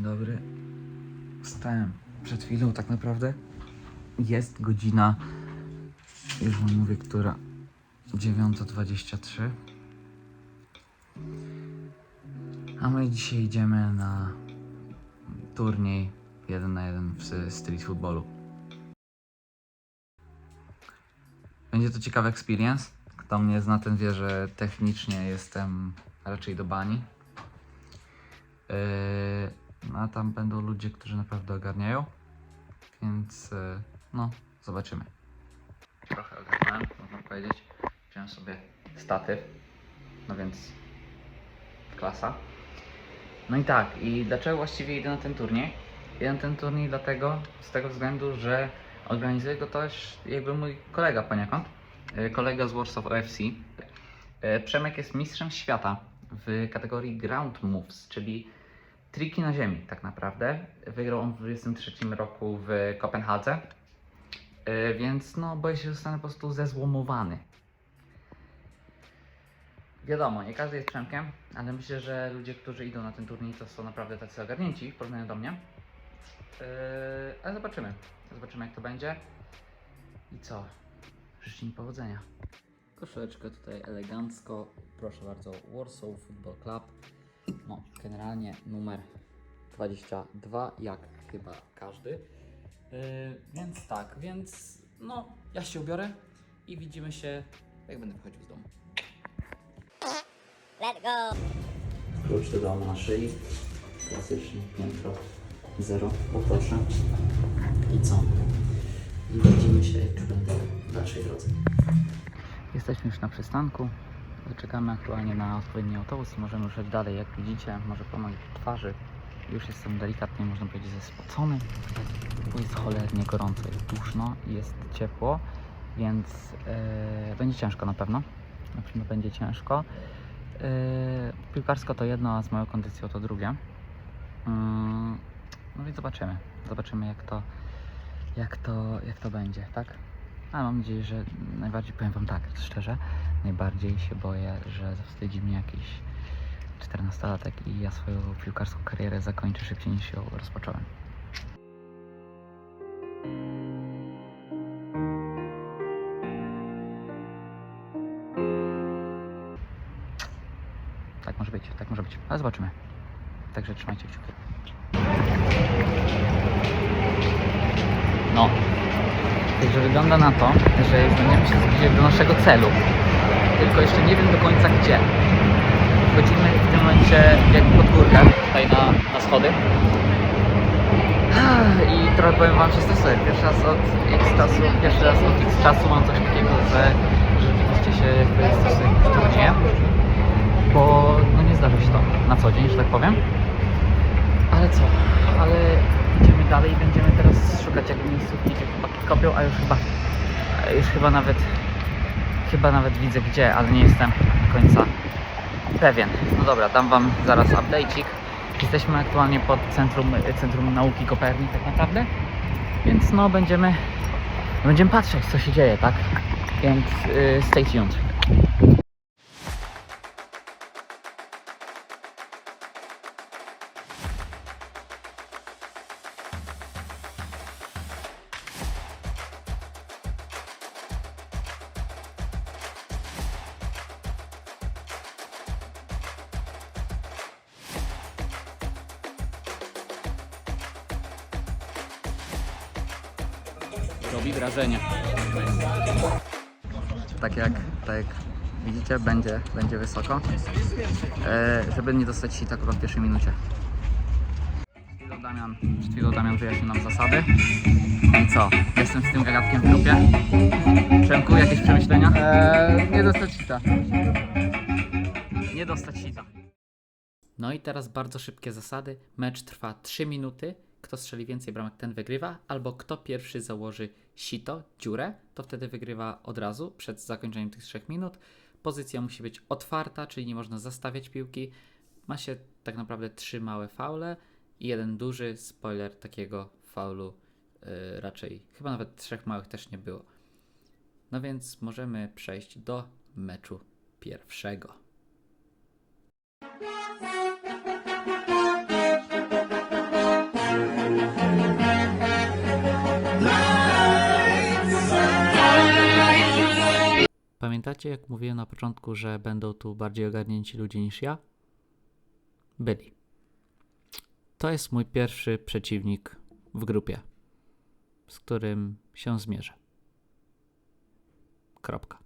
dobry. Wstałem przed chwilą tak naprawdę. Jest godzina, już wam mówię, która, 9:23. A my dzisiaj idziemy na turniej 1 na 1 w street footballu. Będzie to ciekawy experience. Kto mnie zna, ten wie, że technicznie jestem raczej do bani. A tam będą ludzie, którzy naprawdę ogarniają. Więc no, zobaczymy. Trochę ogarnąłem, można powiedzieć. Wziąłem sobie statyw. No więc klasa. No i tak, i dlaczego właściwie idę na ten turniej? Idę na ten turniej dlatego, z tego względu, że organizuje go też jakby mój kolega poniekąd. Kolega z Warsaw OFC. Przemek jest mistrzem świata w kategorii ground moves, czyli triki na ziemi tak naprawdę. Wygrał on w 23 roku w Kopenhadze. Więc no, boję się, że zostanę po prostu zezłomowany. Wiadomo, nie każdy jest Przemkiem, ale myślę, że ludzie, którzy idą na ten turniej, to są naprawdę tacy ogarnięci w porównaniu do mnie. Ale zobaczymy. Zobaczymy, jak to będzie. I co? Życzę mi powodzenia. Koszuleczkę tutaj elegancko. Proszę bardzo, Warsaw Football Club. No, generalnie numer 22, jak chyba każdy. Więc tak, więc no, ja się ubiorę i widzimy się, jak będę wychodził z domu. Let's go! Klucz do domu na szyi. Klasycznie, piętro 0, poproszę. I co? I widzimy się, jak już będę w dalszej drodze. Jesteśmy już na przystanku. Czekamy aktualnie na odpowiedni autobus i możemy ruszać dalej. Jak widzicie, może po mojej twarzy już jestem delikatnie, można powiedzieć, spocony, bo jest cholernie gorąco, jest duszno i jest ciepło, więc będzie ciężko na pewno. Na pewno będzie ciężko. Piłkarsko to jedno, a z moją kondycją to drugie. No więc zobaczymy. Zobaczymy, jak to będzie, tak? Ale mam nadzieję, że najbardziej, powiem wam tak, szczerze, najbardziej się boję, że zawstydzi mnie jakiś 14-latek i ja swoją piłkarską karierę zakończę szybciej, niż ją rozpocząłem. Tak może być, ale zobaczymy. Także trzymajcie kciuki. No, także wygląda na to, że już będziemy się zbliżać do naszego celu. Tylko jeszcze nie wiem do końca gdzie. Wchodzimy w tym momencie jakby pod górkę, tutaj na schody. I trochę powiem wam, się stresuję. Pierwszy raz od X czasu mam coś takiego, że rzeczywiście się jakby stresuję jakimś turniejem. Bo no nie zdarza się to na co dzień, że tak powiem. Ale co? Ale idziemy dalej i będziemy teraz szukać jakby miejscówki, gdzie chłopaki kopią, a już chyba nawet widzę gdzie, ale nie jestem do końca pewien. No dobra, dam wam zaraz update'ik. Jesteśmy aktualnie pod Centrum Nauki Kopernik tak naprawdę, więc no będziemy patrzeć, co się dzieje, tak? Więc stay tuned. Robi wrażenie. Tak jak widzicie, będzie wysoko, żeby nie dostać się tak w pierwszej minucie. Przed chwilą Damian wyjaśnił nam zasady. I co? Jestem z tym gagatkiem w grupie. Przemku, jakieś przemyślenia? Nie dostać sita. Nie dostać sita. No i teraz bardzo szybkie zasady. Mecz trwa 3 minuty. Kto strzeli więcej bramek, ten wygrywa, albo kto pierwszy założy sito, dziurę, to wtedy wygrywa od razu, przed zakończeniem tych 3 minut. Pozycja musi być otwarta, czyli nie można zastawiać piłki. Ma się tak naprawdę 3 małe faule i 1 duży. Spoiler, takiego faulu raczej, chyba nawet 3 małych też nie było. No więc możemy przejść do meczu pierwszego. Pamiętacie, jak mówiłem na początku, że będą tu bardziej ogarnięci ludzie niż ja? Byli. To jest mój pierwszy przeciwnik w grupie, z którym się zmierzę. Kropka.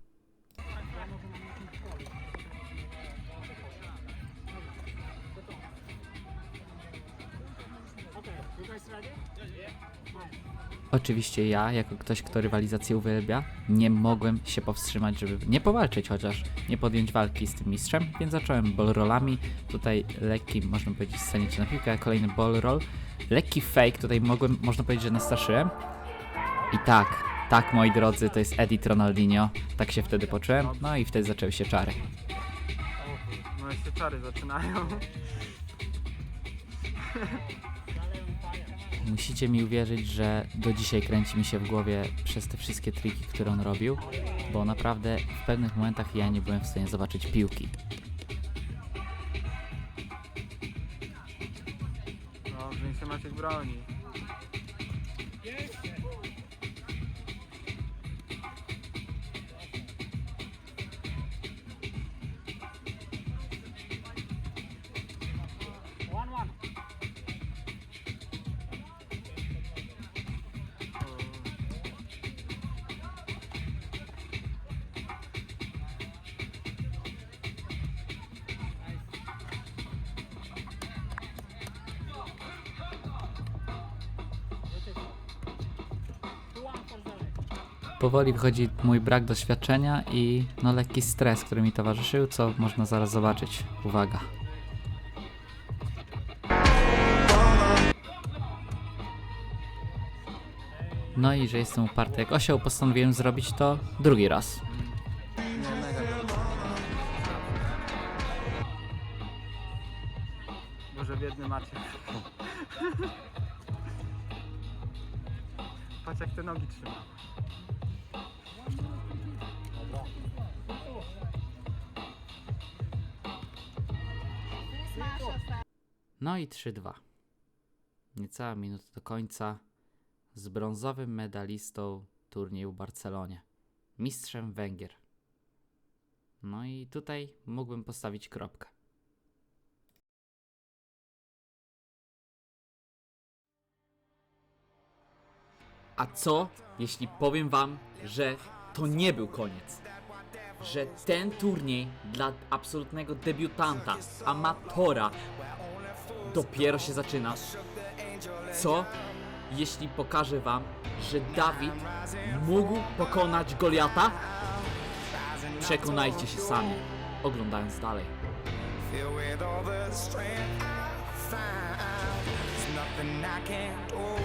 Oczywiście ja, jako ktoś, kto rywalizację uwielbia, nie mogłem się powstrzymać, żeby nie powalczyć chociaż, nie podjąć walki z tym mistrzem, więc zacząłem ball rollami. Tutaj lekki, można powiedzieć, scenicie na piłkę, kolejny ball roll. Lekki fake, tutaj można powiedzieć, że nastraszyłem. I tak moi drodzy, to jest edit Ronaldinho. Tak się wtedy poczułem, no i wtedy zaczęły się czary. No się czary zaczynają. Musicie mi uwierzyć, że do dzisiaj kręci mi się w głowie przez te wszystkie triki, które on robił, bo naprawdę w pewnych momentach ja nie byłem w stanie zobaczyć piłki. No, więc się Maciek broni. Powoli wychodzi mój brak doświadczenia i no lekki stres, który mi towarzyszył, co można zaraz zobaczyć. Uwaga. No i że jestem uparty jak osioł, postanowiłem zrobić to drugi raz. Nie, mega dobrze. Boże, biedny Maciek. Patrz jak te nogi trzyma. No i 3-2. Niecała minuta do końca. Z brązowym medalistą turnieju w Barcelonie. Mistrzem Węgier. No i tutaj mógłbym postawić kropkę. A co, jeśli powiem wam, że to nie był koniec? Że ten turniej dla absolutnego debiutanta, amatora dopiero się zaczyna. Co, jeśli pokażę wam, że Dawid mógł pokonać Goliata? Przekonajcie się sami, oglądając dalej. Filled with all the strength I find, there's nothing I can't do.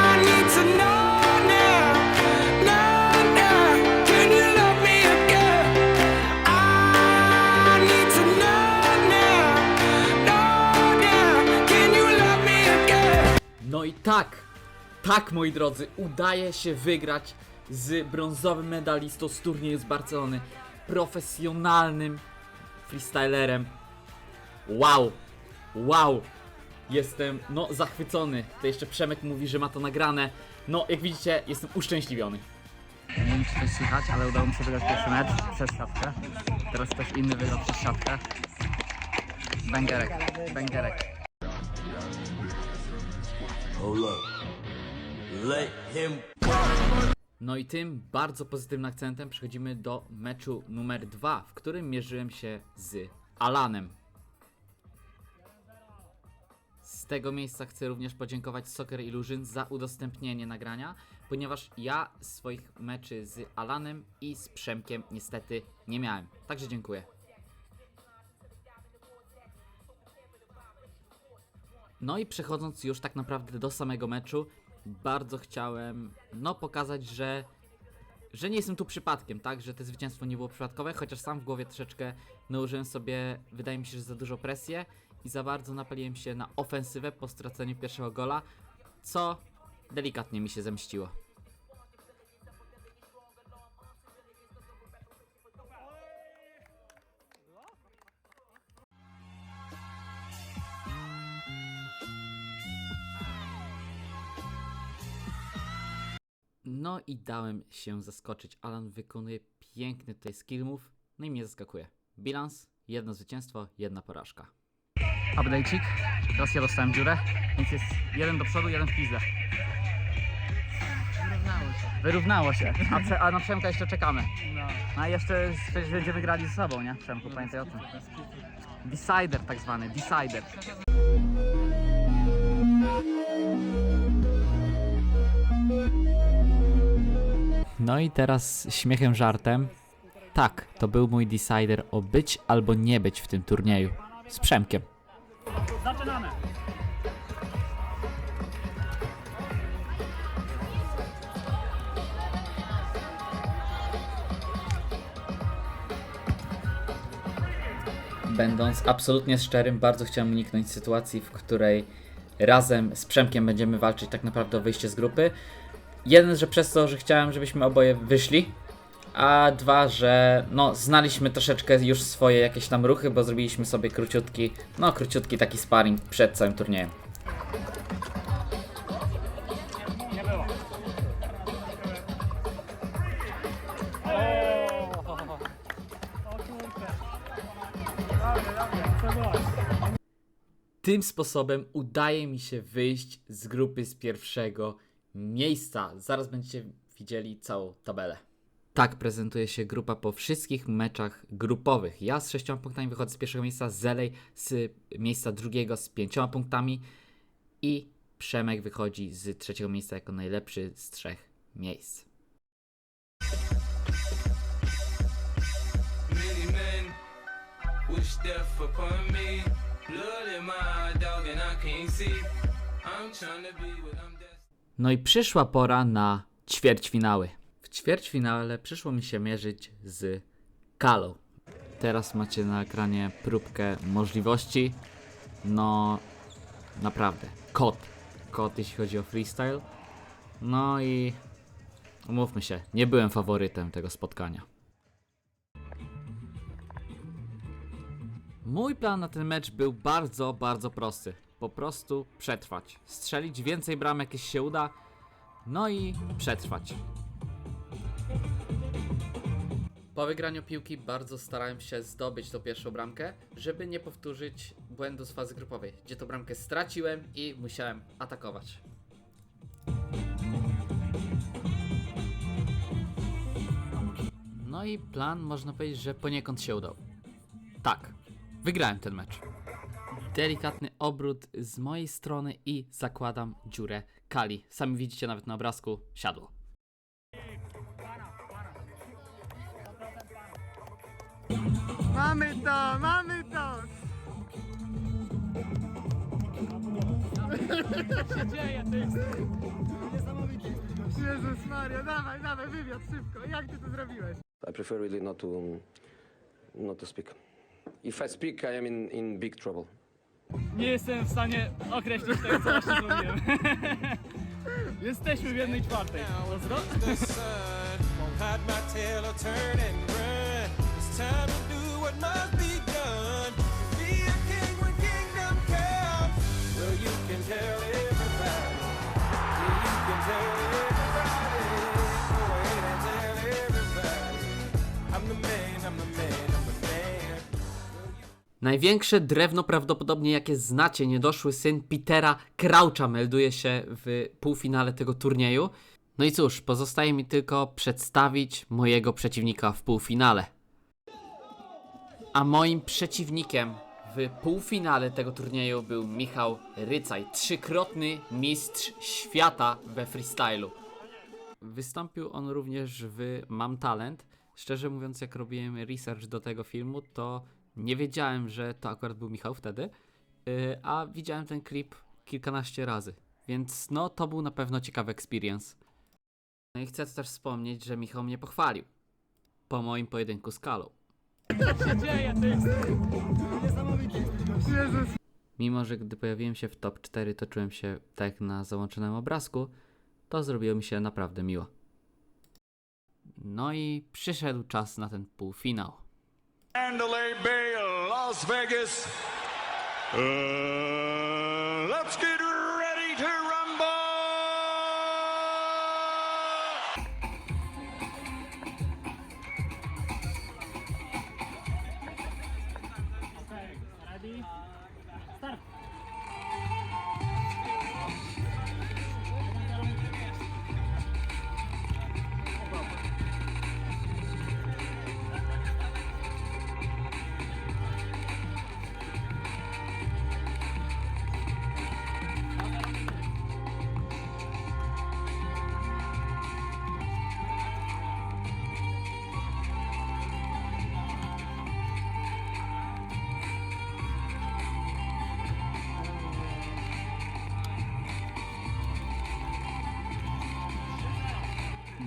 I need to know now, know now. Can you love me again? I need to know now. Can you love me again? No i tak moi drodzy, udaje się wygrać z brązowym medalistą z turnieju z Barcelony, profesjonalnym freestylerem. Wow, jestem zachwycony. To jeszcze Przemek mówi, że ma to nagrane. No jak widzicie, jestem uszczęśliwiony. Nie wiem czy coś słychać, ale udało mi się wygrać pierwszy mecz przez siatkę. Teraz ktoś inny wygrał przez siatkę. Bęgerek. Hold up. Let him. No i tym bardzo pozytywnym akcentem przechodzimy do meczu numer 2, w którym mierzyłem się z Alanem. Z tego miejsca chcę również podziękować Soccer Illusion za udostępnienie nagrania, ponieważ ja swoich meczy z Alanem i z Przemkiem niestety nie miałem. Także dziękuję. No i przechodząc już tak naprawdę do samego meczu, bardzo chciałem pokazać, że nie jestem tu przypadkiem, tak, że to zwycięstwo nie było przypadkowe, chociaż sam w głowie troszeczkę nałożyłem sobie, wydaje mi się, że za dużo presję i za bardzo napaliłem się na ofensywę po straceniu pierwszego gola, co delikatnie mi się zemściło. No i dałem się zaskoczyć. Alan wykonuje piękny tutaj skill move, no i mnie zaskakuje. Bilans, 1 zwycięstwo, 1 porażka. Update'cik. Teraz ja dostałem dziurę, więc jest 1 do przodu, 1 w pizdę. Wyrównało się. A na Przemka jeszcze czekamy. No. A jeszcze przecież będziemy grali ze sobą, nie? Przemku, pamiętaj o tym. Decider tak zwany, decider. No i teraz śmiechem, żartem. Tak, to był mój decider o być albo nie być w tym turnieju. Z Przemkiem. Zaczynamy! Będąc absolutnie szczerym, bardzo chciałem uniknąć sytuacji, w której razem z Przemkiem będziemy walczyć tak naprawdę o wyjście z grupy. Jeden, że przez to, że chciałem, żebyśmy oboje wyszli, a dwa, że no, znaliśmy troszeczkę już swoje jakieś tam ruchy, bo zrobiliśmy sobie króciutki taki sparring przed całym turniejem. Nie było. O kurczę. Dobrze, co było? Tym sposobem udaje mi się wyjść z grupy z pierwszego miejsca. Zaraz będziecie widzieli całą tabelę. Tak prezentuje się grupa po wszystkich meczach grupowych. Ja z 6 punktami wychodzę z pierwszego miejsca, Zelej z miejsca drugiego z 5 punktami i Przemek wychodzi z trzeciego miejsca jako najlepszy z 3 miejsc. Many men wish death upon me. Blood in my dog and I can't see. I'm trying to be what I'm destined. No i przyszła pora na ćwierćfinały. W ćwierćfinale przyszło mi się mierzyć z Kalą. Teraz macie na ekranie próbkę możliwości. No, naprawdę, kot jeśli chodzi o freestyle. No i umówmy się, nie byłem faworytem tego spotkania. Mój plan na ten mecz był bardzo prosty. Po prostu przetrwać. Strzelić więcej bramek, jeśli się uda. No i przetrwać. Po wygraniu piłki bardzo starałem się zdobyć tą pierwszą bramkę, żeby nie powtórzyć błędu z fazy grupowej, gdzie tą bramkę straciłem i musiałem atakować. No i plan, można powiedzieć, że poniekąd się udał. Tak, wygrałem ten mecz. Delikatny obrót z mojej strony i zakładam dziurę Kali. Sami widzicie nawet na obrazku, siadło. Mamy to, mamy to! Co się dzieje, ty? Jezus Maria, dawaj, wywiad szybko. Jak ty to zrobiłeś? I prefer really not to speak. If I speak, I am in big trouble. Nie jestem w stanie określić tego, co właśnie zrobiłem. Jesteśmy w 1/4. Pozdro. The sun won't hide my tail or turn and run. It's time to do what must be done. Be a king when kingdom comes. Well, you can tell everybody. Yeah, you can tell everybody. Go ahead and tell everybody. I'm the man, I'm the man, I'm the man. Największe drewno prawdopodobnie jakie znacie, niedoszły syn Petera Croucha melduje się w półfinale tego turnieju. No i cóż, pozostaje mi tylko przedstawić mojego przeciwnika w półfinale. A moim przeciwnikiem w półfinale tego turnieju był Michał Rycaj, 3-krotny mistrz świata we freestylu. Wystąpił on również w Mam Talent. Szczerze mówiąc, jak robiłem research do tego filmu, to nie wiedziałem, że to akurat był Michał wtedy, a widziałem ten klip kilkanaście razy, więc no to był na pewno ciekawy experience. No i chcę też wspomnieć, że Michał mnie pochwalił po moim pojedynku z Kalą. Co się dzieje, ty? Mimo, że gdy pojawiłem się w top 4, to czułem się tak jak na załączonym obrazku, to zrobiło mi się naprawdę miło. No i przyszedł czas na ten półfinał. Mandalay Bay, Las Vegas. Let's get ready to rumble!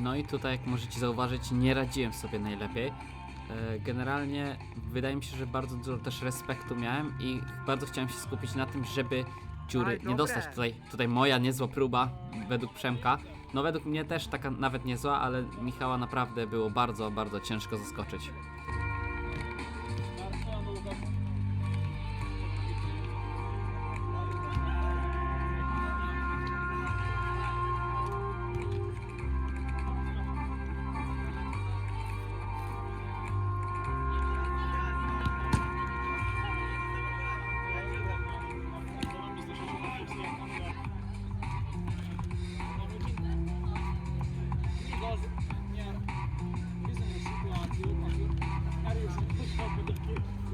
No i tutaj, jak możecie zauważyć, nie radziłem sobie najlepiej. Generalnie wydaje mi się, że bardzo dużo też respektu miałem i bardzo chciałem się skupić na tym, żeby dziury Aj, nie dostać. dobre. Tutaj moja niezła próba według Przemka. No według mnie też taka nawet niezła, ale Michała naprawdę było bardzo, bardzo ciężko zaskoczyć.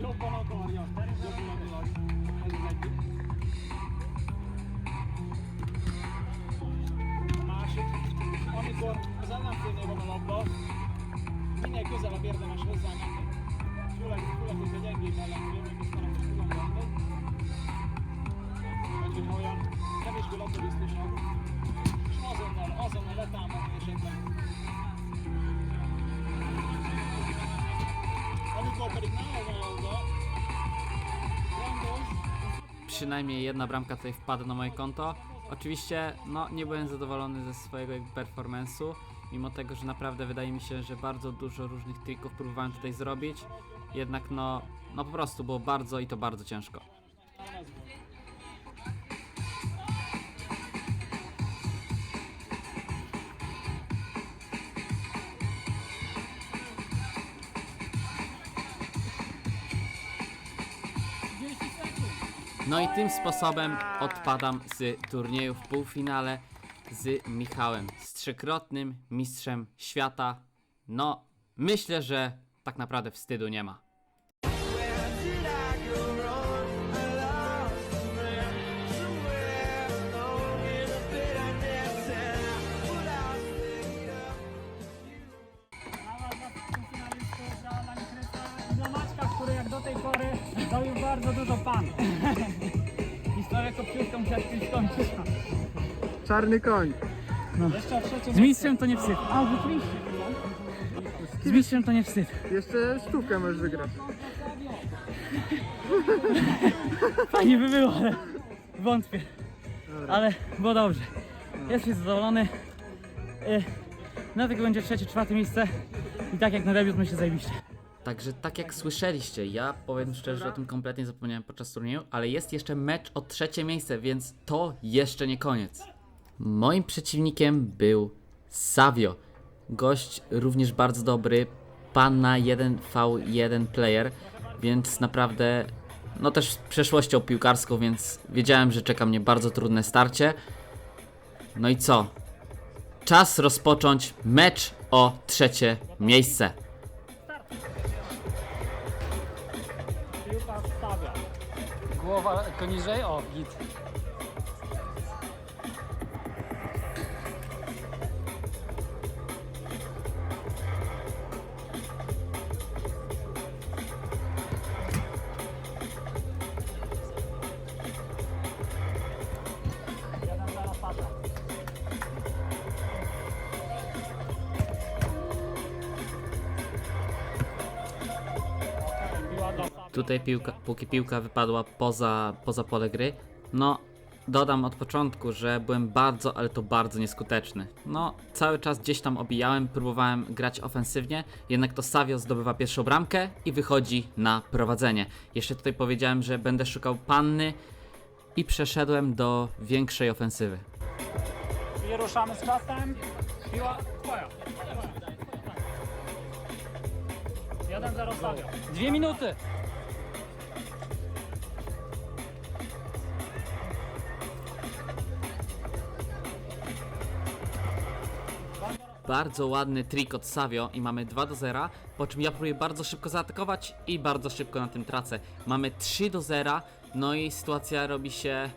Jobban akarja, gyakorlatilag ez az egyik. A másik, amikor az ellenfélnél van a labda, minél közelebb érdemes hozzányúlni. Főleg, hogyha gyengébb ellenfél, még ezt nem is tudom mondani. Vagy hogyha olyan kevésbé labdabiztosabb, és azonnal letámadni esetleg. Amikor pedig nála van a labda, randos, Przynajmniej jedna bramka tutaj wpadła na moje konto. Oczywiście, no nie byłem zadowolony ze swojego performance'u, mimo tego, że naprawdę wydaje mi się, że bardzo dużo różnych trików próbowałem tutaj zrobić. Jednak no po prostu było bardzo i to bardzo ciężko. No i tym sposobem odpadam z turnieju w półfinale z Michałem, z trzykrotnym mistrzem świata. No, myślę, że tak naprawdę wstydu nie ma. dla Maćka, który jak do tej pory zrobił bardzo dużo pan. Historia kopciówką musiała się skończyć. Czarny koń. Z mistrzem to nie wstyd. A, rzeczywiście. Z mistrzem to nie wstyd. Jeszcze stówkę możesz wygrać. Fajnie by było, ale wątpię. Ale było dobrze. Jestem zadowolony. Dlatego będzie trzecie, czwarte miejsce. I tak jak na debiut myślę zajebiście. Także tak jak słyszeliście, ja powiem szczerze, że o tym kompletnie zapomniałem podczas turnieju, ale jest jeszcze mecz o trzecie miejsce, więc to jeszcze nie koniec. Moim przeciwnikiem był Savio. Gość również bardzo dobry, pan na 1v1 player, więc naprawdę, no też z przeszłością piłkarską, więc wiedziałem, że czeka mnie bardzo trudne starcie. No i co? Czas rozpocząć mecz o trzecie miejsce. Piłka stawia. Głowa poniżej, o, git. Tutaj póki piłka wypadła poza pole gry, no dodam od początku, że byłem bardzo, ale to bardzo nieskuteczny. No cały czas gdzieś tam obijałem, próbowałem grać ofensywnie, jednak to Savio zdobywa pierwszą bramkę i wychodzi na prowadzenie. Jeszcze tutaj powiedziałem, że będę szukał panny i przeszedłem do większej ofensywy. I ruszamy z czasem. Piła twoja. 1-0 stawia. 2 minuty. Bardzo ładny trik od Savio i mamy 2-0, po czym ja próbuję bardzo szybko zaatakować i bardzo szybko na tym tracę. Mamy 3-0, no i sytuacja robi się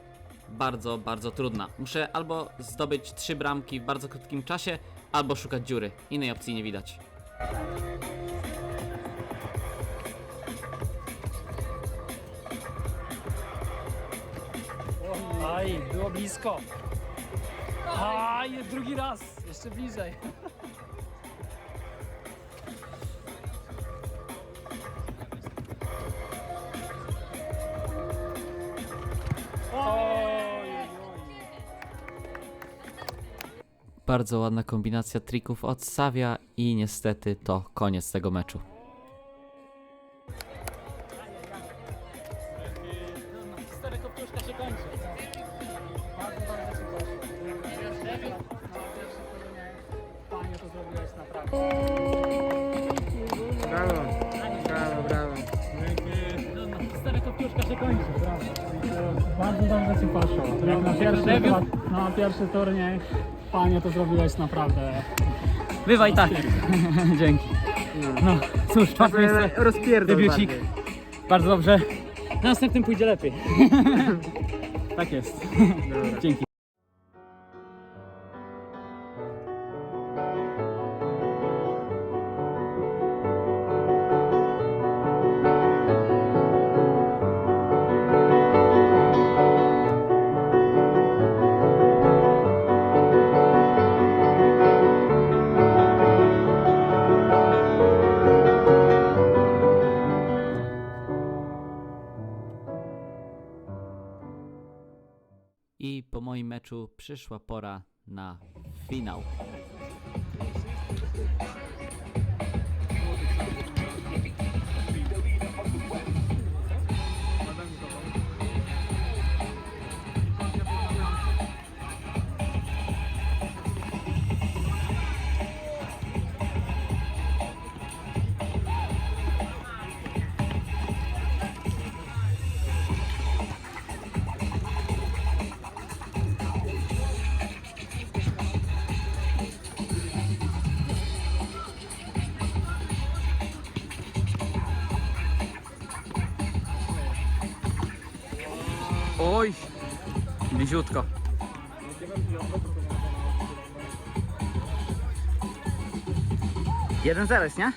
bardzo, bardzo trudna. Muszę albo zdobyć 3 bramki w bardzo krótkim czasie, albo szukać dziury. Innej opcji nie widać. Aj, było blisko. Aj, drugi raz. Jeszcze bliżej. Bardzo ładna kombinacja trików od Savia i niestety to koniec tego meczu. Historia Kopciuszka się kończy. Bardzo dobrze się kończy. Panie, to zrobiłeś naprawdę. Brawo. Historia Kopciuszka się kończy, brawo. Bardzo dobrze ci poszło. Jak na pierwszy turniej, panie, to zrobiłeś naprawdę. Bywaj tak. Dzięki. No cóż, czwarte miejsce. Rozpierdol Debiucik. Bardzo dobrze. Na następnym pójdzie lepiej. Tak jest. Dzięki. I po moim meczu przyszła pora na finał. Oj, bliziutko. Jeden zero, nie?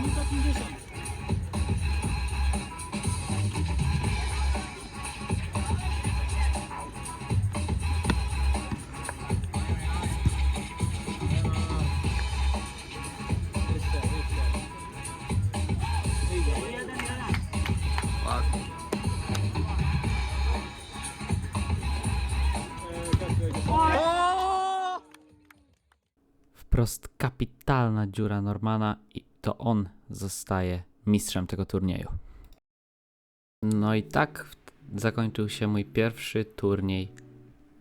Minuta 50. Wprost kapitalna dziura Normana i to on zostaje mistrzem tego turnieju. No i tak zakończył się mój pierwszy turniej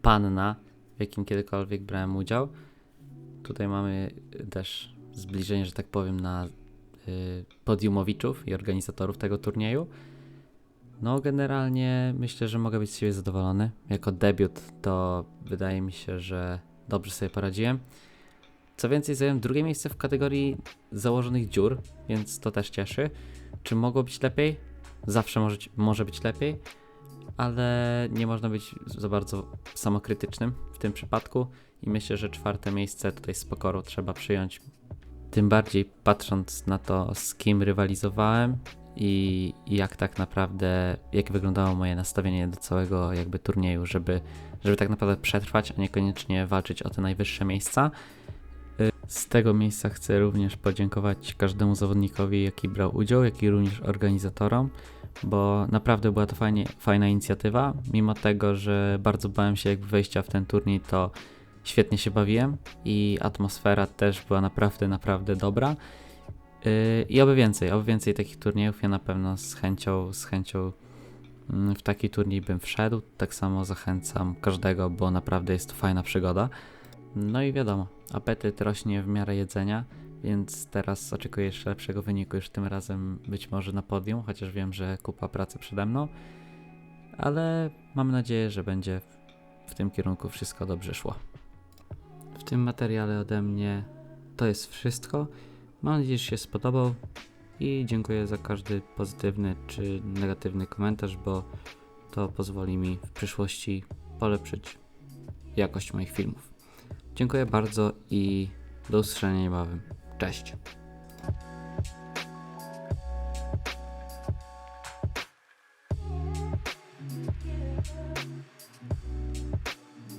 Panna, w jakim kiedykolwiek brałem udział. Tutaj mamy też zbliżenie, że tak powiem, na podiumowiczów i organizatorów tego turnieju. No generalnie myślę, że mogę być z siebie zadowolony. Jako debiut to wydaje mi się, że dobrze sobie poradziłem. Co więcej, zająłem drugie miejsce w kategorii założonych dziur, więc to też cieszy. Czy mogło być lepiej? Zawsze może być lepiej, ale nie można być za bardzo samokrytycznym w tym przypadku i myślę, że czwarte miejsce tutaj z pokorą trzeba przyjąć. Tym bardziej patrząc na to, z kim rywalizowałem i jak tak naprawdę, jak wyglądało moje nastawienie do całego jakby turnieju, żeby tak naprawdę przetrwać, a niekoniecznie walczyć o te najwyższe miejsca. Z tego miejsca chcę również podziękować każdemu zawodnikowi, jaki brał udział, jak i również organizatorom, bo naprawdę była to fajna inicjatywa. Mimo tego, że bardzo bałem się jakby wejścia w ten turniej, to świetnie się bawiłem i atmosfera też była naprawdę dobra. I oby więcej takich turniejów. Ja na pewno z chęcią w taki turniej bym wszedł. Tak samo zachęcam każdego, bo naprawdę jest to fajna przygoda. No i wiadomo, apetyt rośnie w miarę jedzenia, więc teraz oczekuję jeszcze lepszego wyniku, już tym razem być może na podium, chociaż wiem, że kupa pracy przede mną, ale mam nadzieję, że będzie w tym kierunku wszystko dobrze szło. W tym materiale ode mnie to jest wszystko. Mam nadzieję, że się spodobał i dziękuję za każdy pozytywny czy negatywny komentarz, bo to pozwoli mi w przyszłości polepszyć jakość moich filmów. Dziękuję bardzo i do usłyszenia niebawem. Cześć!